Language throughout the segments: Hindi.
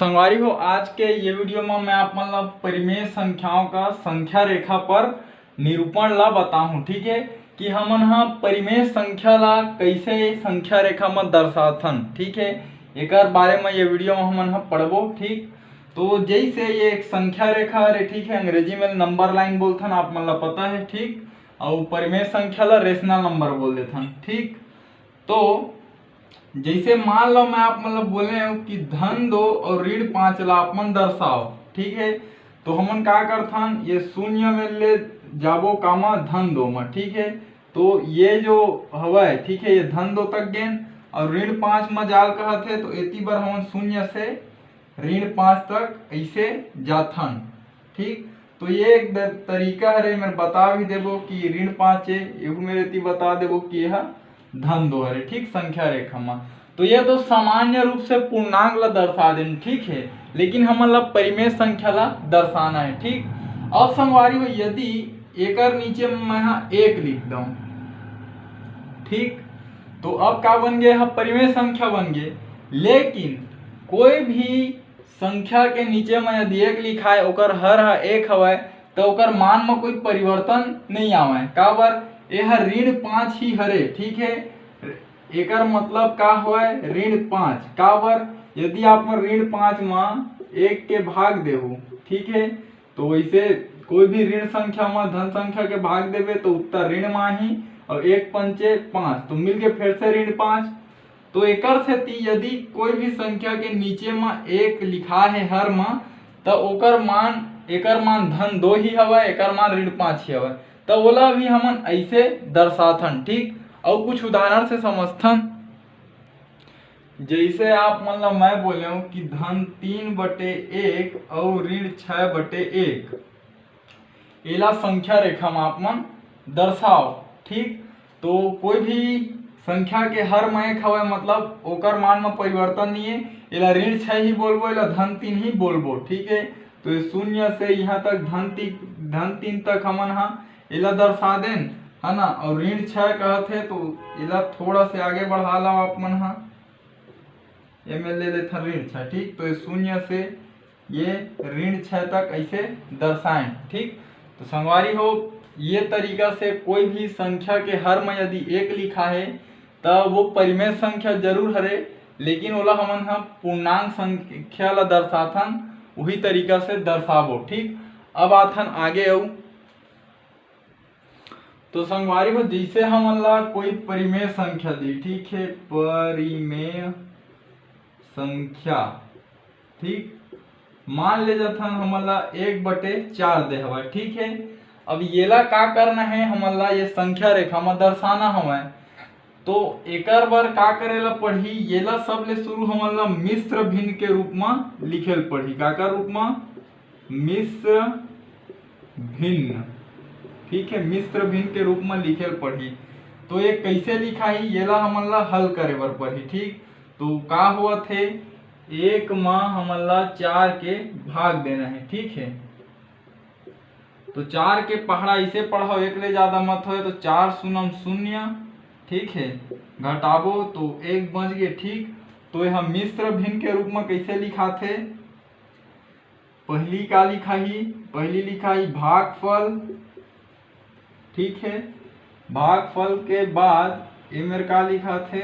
संगवारी हो, आज के ये वीडियो में मैं आप मतलब परिमेय संख्याओं का संख्या रेखा पर निरूपण ला बताऊं। ठीक है कि हमन हा परिमेय संख्या ला कैसे संख्या रेखा में दर्शाथन। ठीक है, एक बारे में ये वीडियो में हमन हा पढ़बो। ठीक, तो जैसे ये एक संख्या रेखा है, ठीक है, अंग्रेजी में नंबर लाइन बोलथन, आप मन ला पता है। ठीक, और परिमेय संख्या ला रेशनल नंबर बोल देथन। ठीक, तो जैसे मान लो मैं आप मतलब बोले हो कि धन 2 और ऋण 5 ला अपन दर्शाओ। ठीक है, तो हमन का करथन, ये शून्य में ले जाबो कामा धन 2 में। ठीक है, तो ये जो हवा, ठीक है, ये धन 2 तक गेन और ऋण 5 में जाल कहथे, तो एती बार हमन शून्य से ऋण 5 तक ऐसे जाथन। ठीक, तो ये एक तरीका है, मैं बता भी देबो कि ऋण 5 है, एहू मेरे एती बता देबो कि यह धन 2 है। ठीक, संख्या रेखा में तो यह तो सामान्य रूप से पूर्णांक ला दर्शा देन। ठीक है, लेकिन हमन ला परिमेय संख्या ला दर्शाना है। ठीक, अब संगवारी हो, यदि एकर नीचे में मैं 1 लिख दूं, ठीक, तो अब का बन गया, यह परिमेय संख्या बन गए। लेकिन कोई भी संख्या के नीचे में यदि 1 लिखा है, ओकर हर 1 हवे, तो ओकर मान में कोई परिवर्तन नहीं आवे। का बर, यह ऋण 5 ही हरे। ठीक है, एकर मतलब का होय, ऋण 5। का बर, यदि आप ऋण 5 में 1 के भाग देहु, ठीक है, तो वैसे कोई भी ऋण संख्या में धन संख्या के भाग देवे तो उत्तर ऋण में ही, और 1 पंचे 5, तो मिल गए फिर से ऋण 5। तो एकर सेती यदि कोई भी संख्या के नीचे में 1 लिखा है हर में, तो ओकर मान, एकर मान धन 2 ही हवा, एकर मान ऋण 5 ही हवा, तो ओला भी हमन ऐसे दर्शाथन। ठीक, और कुछ उदाहरण से समझथन। जैसे आप मतलब मैं बोले हूँ कि धन 3/1 और ऋण 6/1, एला संख्या रेखा में आप मन दर्शाओ। ठीक, तो कोई भी संख्या के हर में 1 हवे, मतलब ओकर मान में परिवर्तन नहीं है, एला ऋण 6 ही बोलबो, एला धन 3 ही बोलबो। ठीक है, तो शून्य से यहाँ तक धन 3 तक हमन हा एला दर्शा देन, है ना। और ऋण 6 कहते तो एला थोड़ा से आगे बढ़ा लो आप मन हा, ये में ले लेते ऋण 6। ठीक, तो शून्य से ये ऋण 6 तक ऐसे दर्शाएं। ठीक, तो संगवारी हो, ये तरीका से कोई भी संख्या के हर में यदि 1 लिखा है, तब वो परिमेय संख्या जरूर हरे, लेकिन ओला हमन हा पूर्णांक संख्या ला दर्शाथन, वही तरीका से दर्शाबो। ठीक, अब आथन आगे आऊ, तो संगवारी हो, जैसे हमन ला कोई परिमेय संख्या दी, ठीक है, परिमेय संख्या। ठीक, मान ले जाथन हमन ला 1/4 दे हवा। ठीक है, अब येला का करना है, हमन ला ये संख्या रेखा में दर्शाना हवे, तो एकर बर का करेला पढ़ी, येला सबले शुरू हमन ला मिश्र भिन्न के रूप में लिखेल पढ़ी। का रूप में, मिश्र भिन्न। ठीक है, मिश्र भिन्न के रूप में लिखेल पढ़ी। तो ये कैसे लिखा ही, येला हमन ला हल करे बर पढ़ी। ठीक, तो का हुआ थे, 1 में हमन ला 4 के भाग देना है। ठीक है, तो 4 के पहाड़ा इसे पढ़ाओ, 1 ले ज्यादा मत हो, तो 4 शून्य 0। ठीक है, घटाबो तो 1 बच गए। ठीक, तो यह मिश्र भिन्न के रूप में कैसे लिखा थे, पहली का लिखा ही, पहली लिखा ही भागफल। ठीक है, भागफल के बाद ये मेरे का लिखा थे,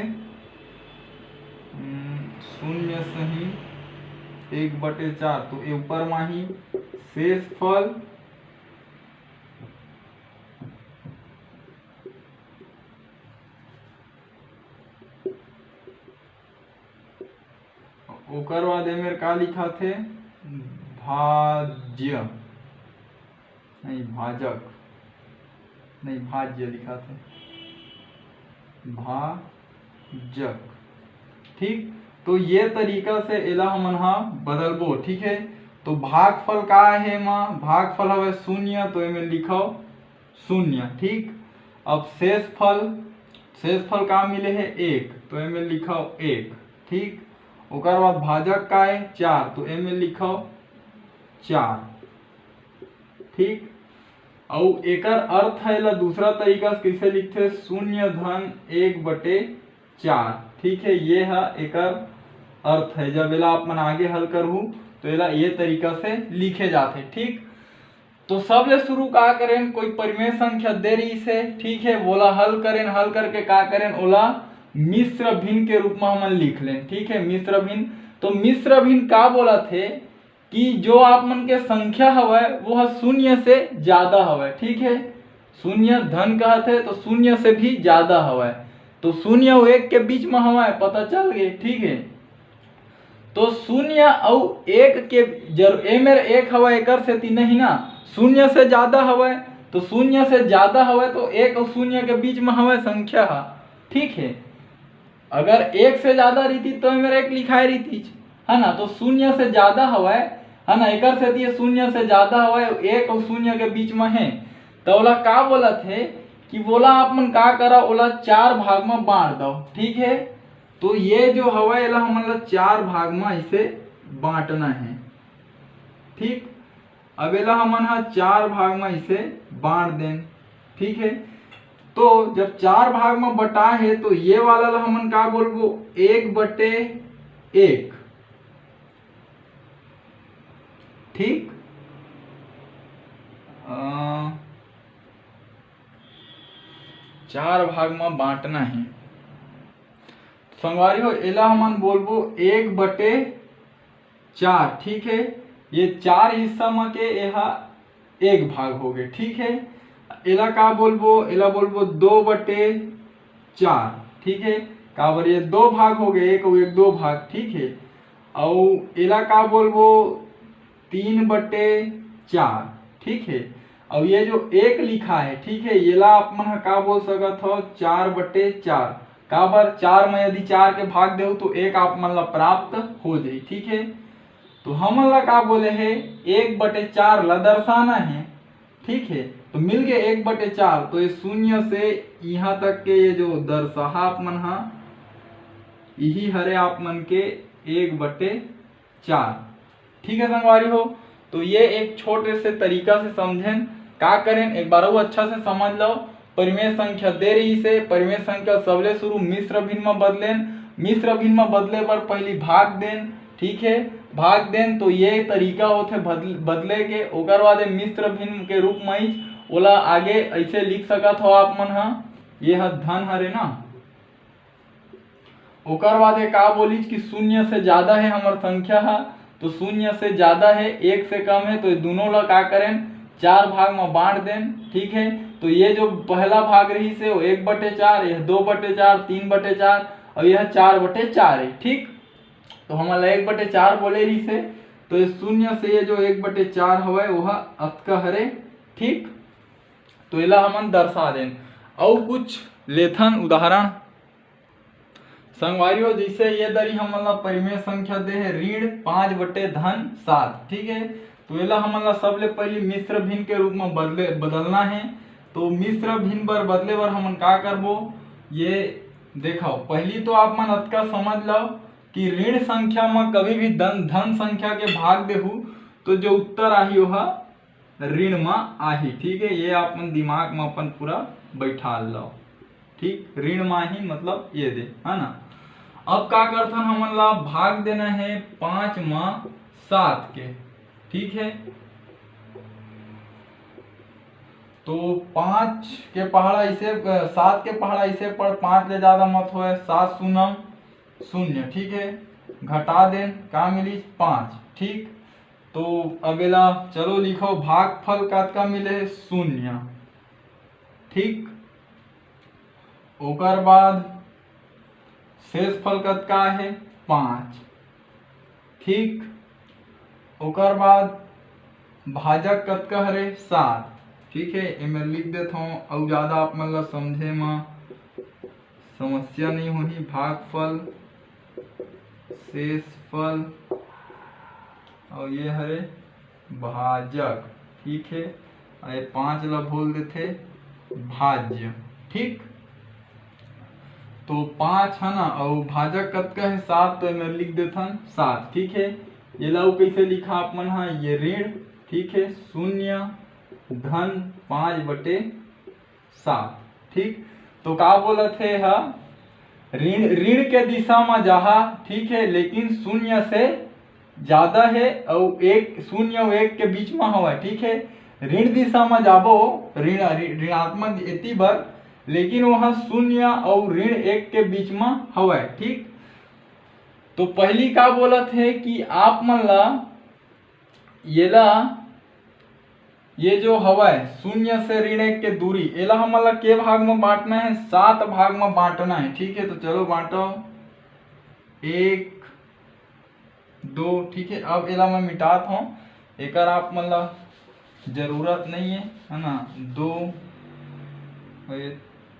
0 सही 1/4, तो ये ऊपर में ही शेषफल। ओकर बाद मेरे का लिखा थे, भाज्य, नहीं भाजक, नहीं भाज्य लिखा थे, भाजक। ठीक, तो ये तरीका से एला हमन हा बदलबो। ठीक है, तो भागफल का है मां, भागफल हवे 0, तो एमे लिखो 0। ठीक, अब शेषफल, शेषफल का मिले है 1, तो एमे लिखो 1। ठीक, ओकर बाद भाजक का है 4, तो एमे लिखो 4। ठीक, और एकर अर्थ है ला दूसरा तरीका से कैसे लिखते, 0 धन 1/4। ठीक है, ये है एकर अर्थ है। जब एला अपन आगे हल करहू तो एला ये तरीका से लिखे जाते। ठीक, तो सबले शुरू का करें, कोई परिमेय संख्या दे रही से, ठीक है, बोला हल करें, हल करके का करें, ओला मिश्र भिन्न के रूप में हम लिख लें। ठीक है, मिश्र भिन्न। तो मिश्र भिन्न का बोला थे कि जो आप मन के संख्या हवय वो शून्य से ज्यादा हवय। ठीक है, शून्य धन कहते तो शून्य से भी ज्यादा हवय, तो शून्य और एक के बीच में हवय, पता चल गए। ठीक है, तो शून्य और एक के ए मेरे एक हवा एक से नहीं ना, शून्य से ज्यादा हवा, तो शून्य से ज्यादा हवा तो एक और शून्य के बीच में हवा संख्या। ठीक है, अगर एक से ज्यादा रीति तो मेरा एक लिखाई रीति है ना, तो शून्य से ज्यादा हवा है ना, एक से दिए शून्य से ज्यादा हवा एक और शून्य के बीच में है। तो ओला का बोला थे कि बोला आप मन का करा, ओला 4 भाग में बांट दो। ठीक है, तो ये जो हवा है हमन 4 भाग में इसे बांटना है। ठीक, अब एला हमन 4 भाग में इसे बांट दें। ठीक है, तो जब 4 भाग में बटा है तो ये वाला ला हमन का बोलबो 1/1। ठीक, 4 भाग में बांटना है संगवारी हो, एला हमन बोलबो 1/4। ठीक है, ये 4 हिस्सा में के यह 1 भाग हो गए। ठीक है, एला का बोलबो, एला बोलबो 2/4। ठीक है, काबर ये 2 भाग हो गए, एक और एक 2 भाग। ठीक है, और एला का बोलबो 3/4। ठीक है, और ये जो 1 लिखा है, ठीक है, येला आप मन का बोल सकत हो 4/4। काबर 4 में यदि 4 के भाग दे तो 1 आप मन ला प्राप्त हो जाए। ठीक है, तो हमन ला का बोले है 1/4 ला दर्शाना है। ठीक है, तो मिल गए 1/4, तो ये शून्य से यहाँ तक के ये जो दर्शा आप मन यही हरे आप मन के 1/4। ठीक है संगवारी हो, तो ये एक छोटे से तरीका से समझें। का करें एक बार वो अच्छा से समझ लो। परिमेय संख्या दे रही से, परिमेय संख्या सबले शुरू मिश्र भिन्न में बदलें, मिश्र भिन्न में बदले पर पहली भाग दें। ठीक है, भाग दें तो ये तरीका होते बदले के, ओकर बाद मिश्र भिन्न के रूप में ही ओला आगे ऐसे लिख सकत हो आप मन ये धन हरे ना। ओकर बाद का बोली कि शून्य से ज्यादा है हमार संख्या तो शून्य से ज्यादा है, 1 से कम है, तो ये दोनों ला का करें 4 भाग में बांट दें। ठीक है, तो ये जो पहला भाग रही से वो 1/4, यह 2/4, 3/4 और यह 4/4 है। ठीक, तो हमारा 1/4 बोले रही से, तो ये शून्य से ये जो 1/4 हवा वह अतका हरे। ठीक, तो इला हमन दर्शा दें। और कुछ लेथन उदाहरण संगवारी हो, जैसे ये दरी हमन ला परिमेय संख्या दे है ऋण 5/7। ठीक है, तो एला हमन ला सबले पहले मिश्र भिन्न के रूप में बदलना है। तो मिश्र भिन्न बर बदले बर हमन का करबो, ये देखो पहली तो आप मन अतका समझ लो कि ऋण संख्या में कभी भी धन संख्या के भाग देहू तो जो उत्तर आही वह ऋण में आही। ठीक है, ये आप मन दिमाग में अपन पूरा बैठा लो। ठीक, ऋण में ही मतलब ये दे है ना। अब का करथन हमन ला भाग देना है 5 में 7 के। ठीक है, तो 5 के पहाड़ा इसे 7 के पहाड़ा इसे पर 5 ले ज्यादा मत होए, 7 शून्य 0। ठीक है, घटा दें का मिली 5। ठीक, तो अगला चलो लिखो भागफल का मिले 0। ठीक, ओकर बाद शेष फल का है 5। ठीक, ओकर बाद भाजक कतका हरे 7। ठीक है, मैं लिख देता हूँ और ज्यादा आप मन ला समझे में समस्या नहीं होगी। भागफल, शेषफल और ये हरे भाजक। ठीक है, ये 5 ला बोल देते भाज्य। ठीक, तो 5 है ना, और भाजक कतका है 7, तो मैं लिख देता 7। ठीक है, ये लाऊ कैसे लिखा आप मन ये ऋण। ठीक है, 0 धन 5/7। ठीक, तो का बोला थे ऋण ऋण के दिशा में जहा, ठीक है, लेकिन शून्य से ज्यादा है और एक शून्य और एक के बीच में हवा, ठीक है। ऋण दिशा में जाबो ऋणात्मक एती बर, लेकिन वहां शून्य और ऋण एक के बीच में हवा, ठीक। तो पहली का बोलत है कि आप मन ला ये जो हवा है शून्य से ऋण एक के दूरी, एला हमन ला के भाग में बांटना है, 7 भाग में बांटना है, ठीक है। तो चलो बांटो 1 2, ठीक है। अब एला मैं मिटात हूँ, एकर आप मन ला जरूरत नहीं है ना। 2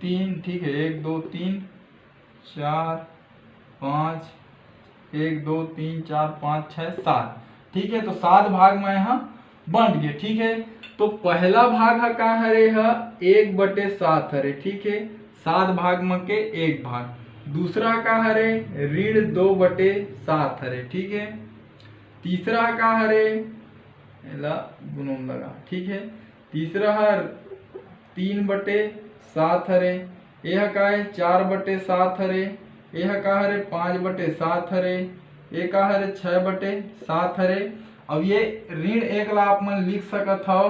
3, ठीक है, 1 2 3 4 5, 1 2 3 4 5 6 7, ठीक है। तो 7 भाग में यहाँ बंट गए, ठीक है। तो पहला भाग है का हरे है 1/7 हरे, ठीक है, 7 भाग में के 1 भाग। दूसरा का हरे ऋण 2/7 हरे, ठीक है। तीसरा का हरे एला गुणन लगा, ठीक है। तीसरा है 3/7 हरे, यह का है 4/7 हरे, यह का हरे 5/7 हरे, ये का हरे 6/7 हरे। अब ये ऋण एक ला आप मन लिख सकत हो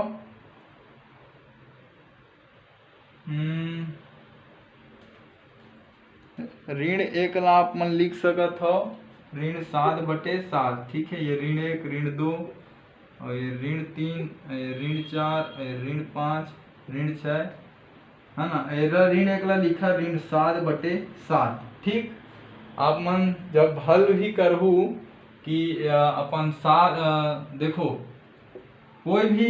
ऋण एक ला आप मन लिख सकत हो ऋण 7/7, ठीक है। ये ऋण 1 ऋण 2 और ये ऋण 3 ऋण 4 ऋण 5 ऋण 6, है ना। एरा ऋण एक ला लिखा ऋण 7/7, ठीक। आप मन जब हल भी करहु कि अपन देखो कोई भी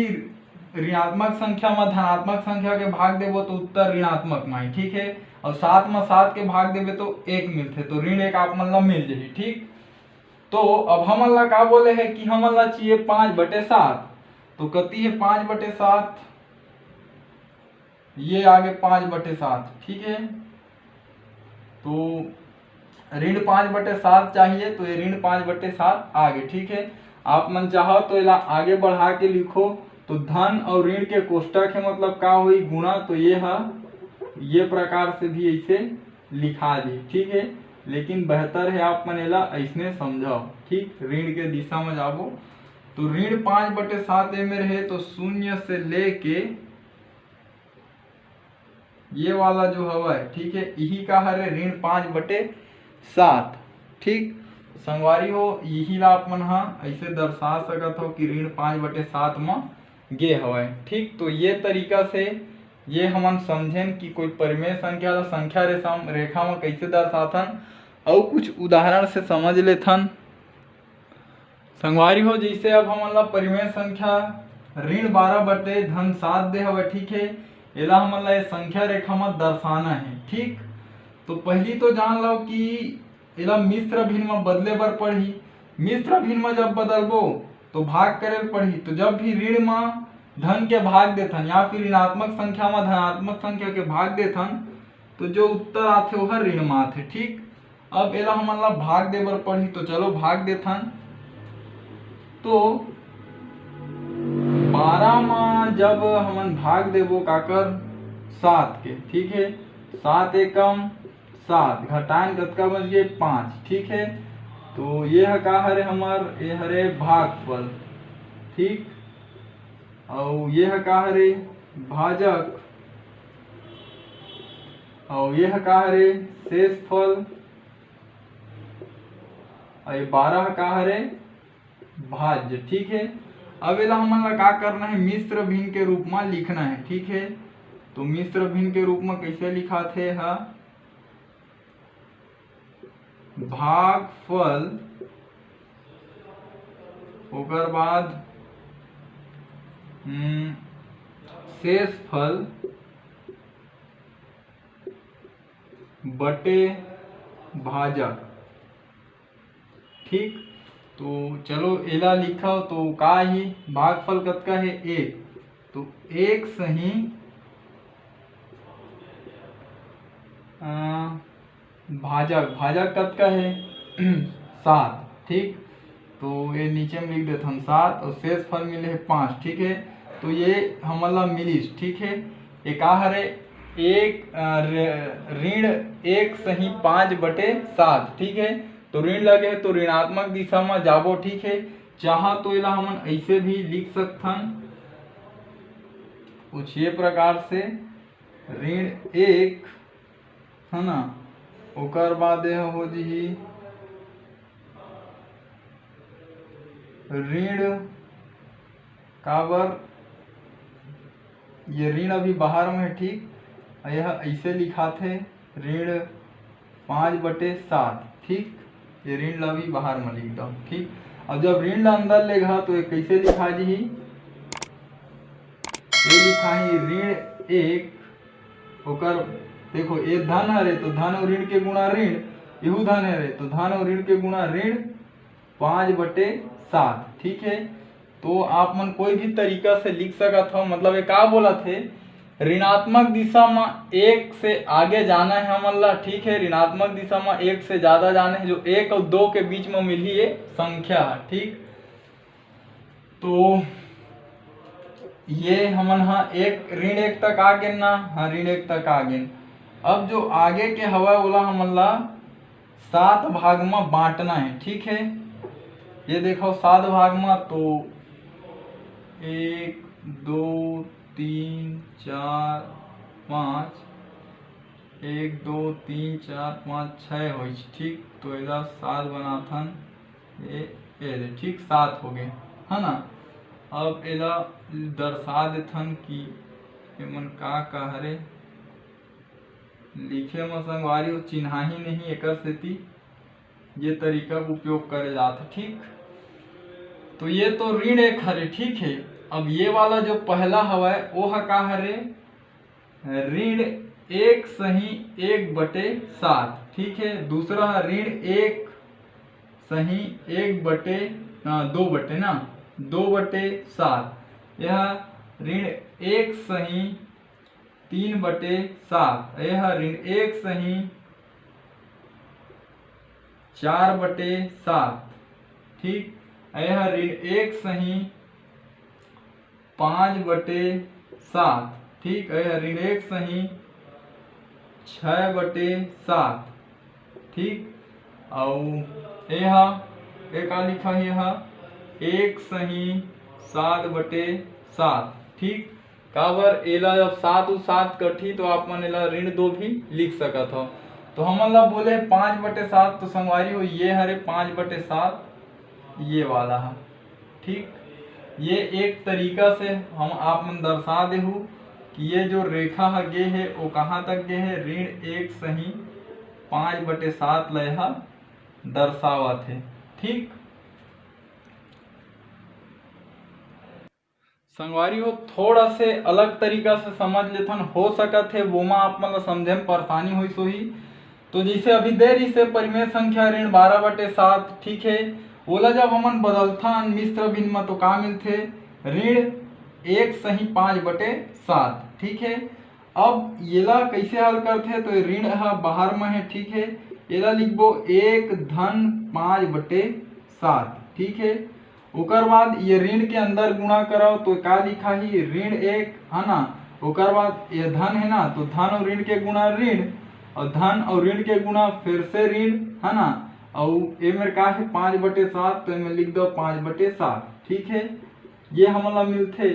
ऋणात्मक संख्या में धनात्मक संख्या के भाग देबो तो उत्तर ऋणात्मक में, ठीक है। और 7 में 7 के भाग देबे तो 1 मिलते, तो ऋण 1 आप मन ला मिल जाही, ठीक। तो अब हमन ला का बोले है कि हमन ला चाहिए 5/7, तो कती है 5/7, ये आगे 5/7, ठीक है। तो ऋण 5/7 चाहिए, तो ये ऋण 5/7 आगे, ठीक है। आप मन चाहो तो इला आगे बढ़ा के लिखो, तो धन और ऋण के कोष्टक है मतलब का हुई गुणा, तो ये प्रकार से भी ऐसे लिखा दी, ठीक है। लेकिन बेहतर है आप मन इला ऐसने समझाओ, ठीक। ऋण के दिशा में जाबो तो ऋण 5/7 में रहे, तो शून्य से लेके ये वाला जो हवा है, ठीक है, यही का हरे ऋण 5/7, ठीक। संगवारी हो यही ला आप मन हा ऐसे दर्शा सकत हो कि ऋण 5/7 में गे हवा, ठीक। तो ये तरीका से ये हमन समझेन कि कोई परिमेय संख्या ला संख्या रेखा में कैसे दर्शाथन, और कुछ उदाहरण से समझ लेथन। संगवारी हो जैसे अब हमन ला परिमेय संख्या ऋण 12/7 दे हवे, ठीक है। एला हमन ला संख्या रेखा में दर्शाना है, ठीक। तो पहली तो जान लो कि एला मिश्र भिन्न में बदले बर पड़ही। मिश्र भिन्न में जब बदलबो तो भाग करे पड़ही, तो जब भी ऋण में धन के भाग देथन या फिर ऋणात्मक संख्या में धनात्मक संख्या के भाग देथन, तो जो उत्तर आथे वह ऋण में आथे, ठीक। अब एला हमन ला भाग दे बर पड़ही, तो चलो भाग देथन। तो 12 में जब हमन भाग देबो काकर 7 के, ठीक है, 7 एकम 7 घटान कतका बच गए 5, ठीक है। तो ये का हरे हमर ये हरे भागफल, ठीक। और ये का हरे भाजक, और ये का हरे शेषफल, और 12 का हरे भाज्य, ठीक है। अब एला हमन ला का करना है मिश्र भिन्न के रूप में लिखना है, ठीक है। तो मिश्र भिन्न के रूप में कैसे लिखा थे हा भागफल, ओकर बाद शेषफल बटे भाजक, ठीक। तो चलो एला लिखा तो का ही भागफल कतका है 1, तो 1 सही भाजक कतका है 7, ठीक। तो ये नीचे में लिख देते हम 7 और शेष फल मिले है 5, ठीक है। तो ये हमला मिलिस, ठीक है। एक हरे ऋण 1/5/7, ठीक है। तो ऋण लगे तो ऋणात्मक दिशा में जाबो, ठीक है। चाहा तो इला हमन ऐसे भी लिख सकथन कुछ ये प्रकार से, ऋण 1 है ना, ओकर बाद यह हो जी ऋण काबर, ये ऋण अभी बाहर में है, ठीक। यह ऐसे लिखा थे ऋण 5/7, ठीक। ये ऋण ला भी बाहर में लिख दो, ठीक। अब जब ऋण ला अंदर लेगा तो ये कैसे लिखा जी, ये लिखा ही ऋण 1 ओकर, देखो ये धन हरे तो धन और ऋण के गुणा ऋण, यहू धन हरे तो धन और ऋण के गुणा ऋण 5/7, ठीक है। तो आप मन कोई भी तरीका से लिख सकत हो, मतलब ये का बोला थे, ऋणात्मक दिशा में 1 से आगे जाना है हमन ला, ठीक है। ऋणात्मक दिशा में 1 से ज्यादा जाना है, जो 1 और 2 के बीच में मिली ये संख्या है, ठीक। तो ये हमन ऋण 1 तक आ गए ना, हाँ ऋण 1 तक आ गए। अब जो आगे के हवा वाला हमन ला 7 भाग में बांटना है, ठीक है। ये देखो 7 भाग में, तो 1 2 3 4 5, 1 2 3 4 5 6 हो, ठीक। तो एला 7 बनाथन, ये ठीक 7 हो गए, है ना। अब एला दर्शा देथन कि एमन का हरे, लिखे में संगवारी वो चिन्हा ही नहीं, एक सेती ये तरीका का उपयोग करे जाता, ठीक। तो ये तो ऋण 1 हरे, ठीक है। अब ये वाला जो पहला हवा है वो का हरे, ऋण 1/1/7, ठीक है। दूसरा है ऋण 1/2/7, यह ऋण 1/3/7, यह ऋण 1/4/7, ठीक। यह ऋण 1/5/7, ठीक। यह ऋण 1/6/7, ठीक। और यह का लिखा है, यह 1/7/7, ठीक। काबर एला जब 7 और 7 कठी तो आप मन एला ऋण 2 भी लिख सकत हो। तो हमन ला बोले 5/7, तो संगवारी हो ये हरे 5/7, ये वाला है, ठीक। ये एक तरीका से हम आप मन दर्शा देहू कि ये जो रेखा है गे है वो कहाँ तक गे है, ऋण 1/5/7 ला यह दर्शावत है, ठीक। संगवारी हो थोड़ा से अलग तरीका से समझ लेथन, हो सकत है वो आप मन ला समझे में परेशानी हुई सोही। तो जैसे अभी दे रही से परिमेय संख्या ऋण 12/7, ठीक है। ओला जब हमन बदलथन मिश्र भिन्न में तो का मिलथे, ऋण 1/5/7, ठीक है। अब येला कैसे हल करथे, तो ऋण है बाहर में है, ठीक है। येला लिखबो 1/5/7, ठीक है। ओकर बाद ये ऋण के अंदर गुणा करो तो का लिखा ही ऋण 1, है ना। ओकर बाद ये धन है ना, तो धन और ऋण के गुणा ऋण, और धन और ऋण के गुणा फिर से ऋण, है ना। और ये मेरे का है 5/7, तो मैं लिख दो 5/7, ठीक है। ये हमला मिलथे।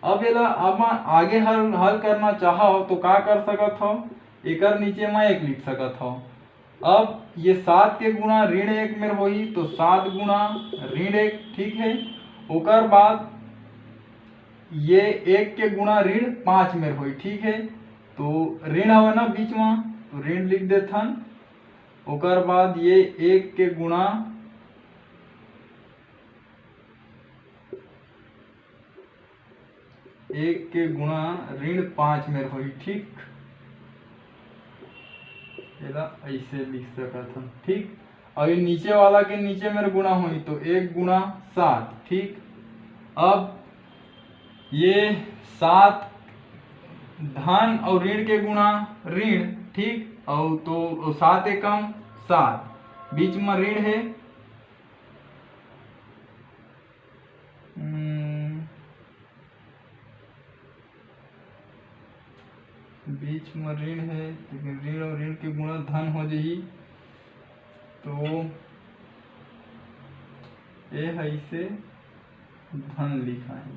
अब ये अब आगे हल करना चाहो तो का कर सकत हो, एकर नीचे मैं 1 लिख सकत हो। अब ये 7 के गुणा ऋण 1 में होही, तो 7 गुणा ऋण 1, ठीक है। ओकर बाद ये 1 के गुणा ऋण 5 में होई, ठीक है। तो ऋण हवा ना बीच में, तो ऋण लिख देथन। ओकर बाद ये 1 के गुणा ऋण 5 में होई, ठीक। ऐसे लिख सकत हन, ठीक। और ये नीचे वाला के नीचे में गुणा हुई तो 1/7, ठीक। अब ये 7 धन और ऋण के गुणा ऋण, ठीक। और तो 7 एकम 7, बीच में ऋण है, बीच में ऋण है, लेकिन ऋण और ऋण के गुणा धन हो जाही, तो ये है इसे धन लिखा है,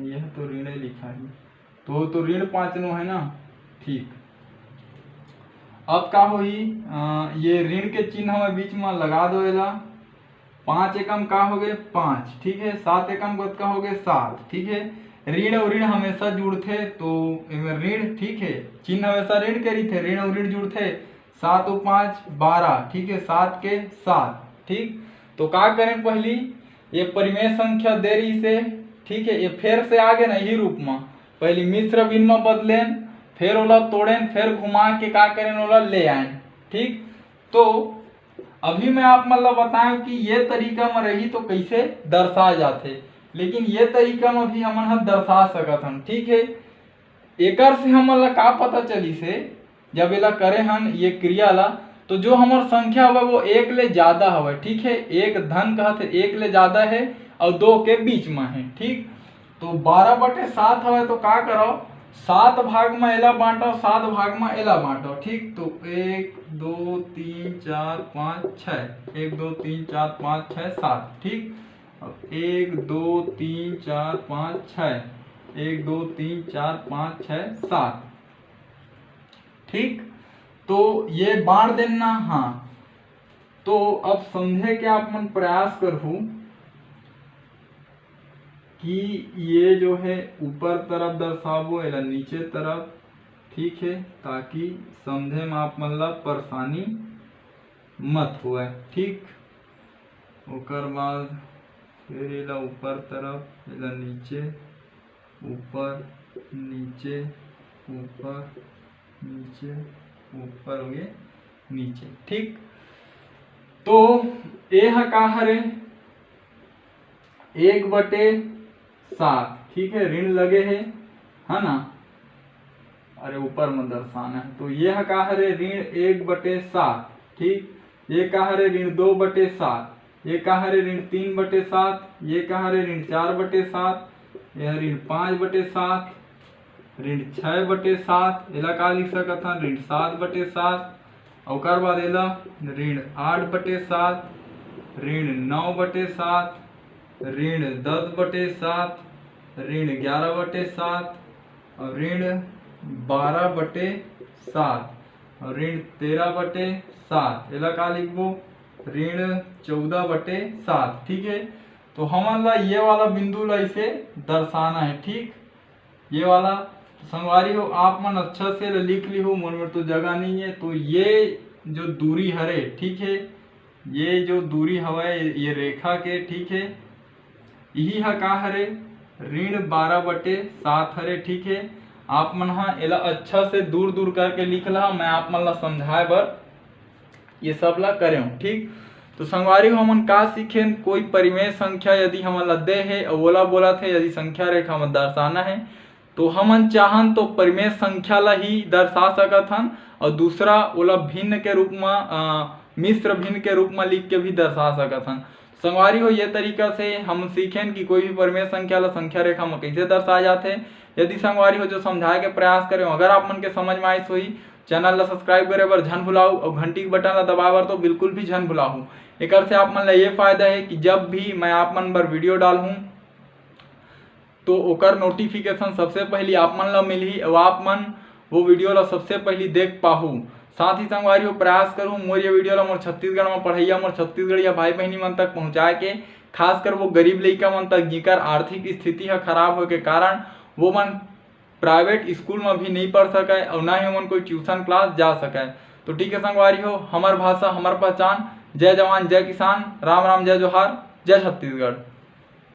यह तो ऋण लिखा है, तो ऋण 5 नो है ना। ठीक, अब का होई, ये ऋण के चिन्ह में बीच में लगा दोला। 5 एकम का हो गए 5, ठीक है। 7 एकम का हो गए 7, ठीक है। ऋण और ऋण हमेशा जुड़ते, तो ऋण, ठीक है, चिन्ह हमेशा ऋण के रही थे, ऋण और ऋण जुड़ते। 7 और 5 12, ठीक है, 7 के 7, ठीक। तो का करें, पहली ये परिमेय संख्या दे रही से, ठीक है, ये फिर से आगे ना यही रूप में पहली मिश्र भिन्न में बदलें, फिर ओला तोड़ें, फिर घुमा के का करें ओला ले आए, ठीक। तो अभी मैं आप मतलब बताएं कि ये तरीका में रही तो कैसे दर्शा जाते, लेकिन ये तरीका में भी हम दर्शा सकत हन, ठीक है। एकर से हमन का पता चली से, जब एला करे हन ये क्रिया ला, तो जो हमार संख्या हवे वो 1 ले ज्यादा हवे, ठीक है। एक धन कहते 1 ले ज्यादा है और 2 के बीच में है, ठीक। तो 12/7 हवे, तो का करो 7 भाग में एला बांटो, 7 भाग में एला बांटो, ठीक। तो 1 2 3 4 5 6, 1 2 3 4 5 6 7, ठीक। 1 2 3 4 5 6, 1 2 3 4 5 6 7, ठीक। तो ये बांट देना। हाँ, तो अब समझे कि आप मन प्रयास करूं कि ये जो है ऊपर तरफ दर्शावो या नीचे तरफ, ठीक है, ताकि समझे में आप मन ला परेशानी मत हुए, ठीक। ओकर बाद फिर एला ऊपर तरफ, एला नीचे, ऊपर नीचे, ऊपर नीचे, ऊपर हो गए नीचे, ठीक। तो ये का हरे 1/7, ठीक है, ऋण लगे है ना, अरे ऊपर में दर्शाना है, तो ये का हरे ऋण 1/7, ठीक। ये का हरे ऋण 2/7, ये का हरे ऋण 3/7, ये का हरे ऋण 4/7, यह ऋण 5/7, ऋण 6/7, एला का लिख सकत हन ऋण 7/7, और बाद एला ऋण 8/7, ऋण 9/7, ऋण 10/7, ऋण 11/7, और ऋण 12/7, और ऋण 13/7, एला का लिखबो ऋण 14/7, ठीक है। तो हमन ला ये वाला बिंदु ला इसे दर्शाना है, ठीक। ये वाला संगवारी हो आप मन अच्छा से लिख ली हो, मन में तो जगह नहीं है, तो ये जो दूरी हरे, ठीक है, ये जो दूरी हवा ये रेखा के, ठीक है, यही है का हरे ऋण 12/7 हरे, ठीक है। आप मन हा एला अच्छा से दूर दूर करके लिख ला, मैं आप मन ला समझाए बर ये सब ला करे हूँ, ठीक। तो संगवारी हो हमन का सीखे, कोई परिमेय संख्या यदि हमन ला दे है और ओला बोला थे यदि संख्या रेखा में दर्शाना है, तो हमन चाहन तो परिमेय संख्या ला ही दर्शा सकत हन, और दूसरा ओला भिन्न के रूप में मिश्र भिन्न के रूप में लिख के भी दर्शा सकत हन। संगवारी हो ये तरीका से हम सीखें कि कोई भी परिमेय संख्या ला संख्या रेखा में कैसे दर्शाया जाते। यदि संगवारी हो जो समझाए के प्रयास करे, अगर आप मन के समझ में आइस होही, चैनल ला सब्सक्राइब करे बर झन भुलाऊ और घंटी के बटन ला दबाए बर तो बिल्कुल भी झन भुलाऊ। एकर से आप मन ला ये फायदा है कि जब भी मैं आप मन बर वीडियो डालूं तो ओकर नोटिफिकेशन सबसे पहले आप मन ला मिलही और आप मन वो वीडियो ला सबसे पहले देख पाहू। साथ ही संगवारी हो प्रयास करूँ मोर ये वीडियो ला मोर छत्तीसगढ़ में पढ़ैया मोर छत्तीसगढ़िया भाई बहनी मन तक पहुँचाए के, खासकर वो गरीब लइका मन तक जिकर आर्थिक स्थिति है खराब हो के कारण वो मन प्राइवेट स्कूल में भी नहीं पढ़ सके और ना ही उन कोई ट्यूशन क्लास जा सके। तो ठीक है संगवारी हो, हमार भाषा हमार पहचान। जय जवान जय किसान, राम राम जय जोहार, जय छत्तीसगढ़।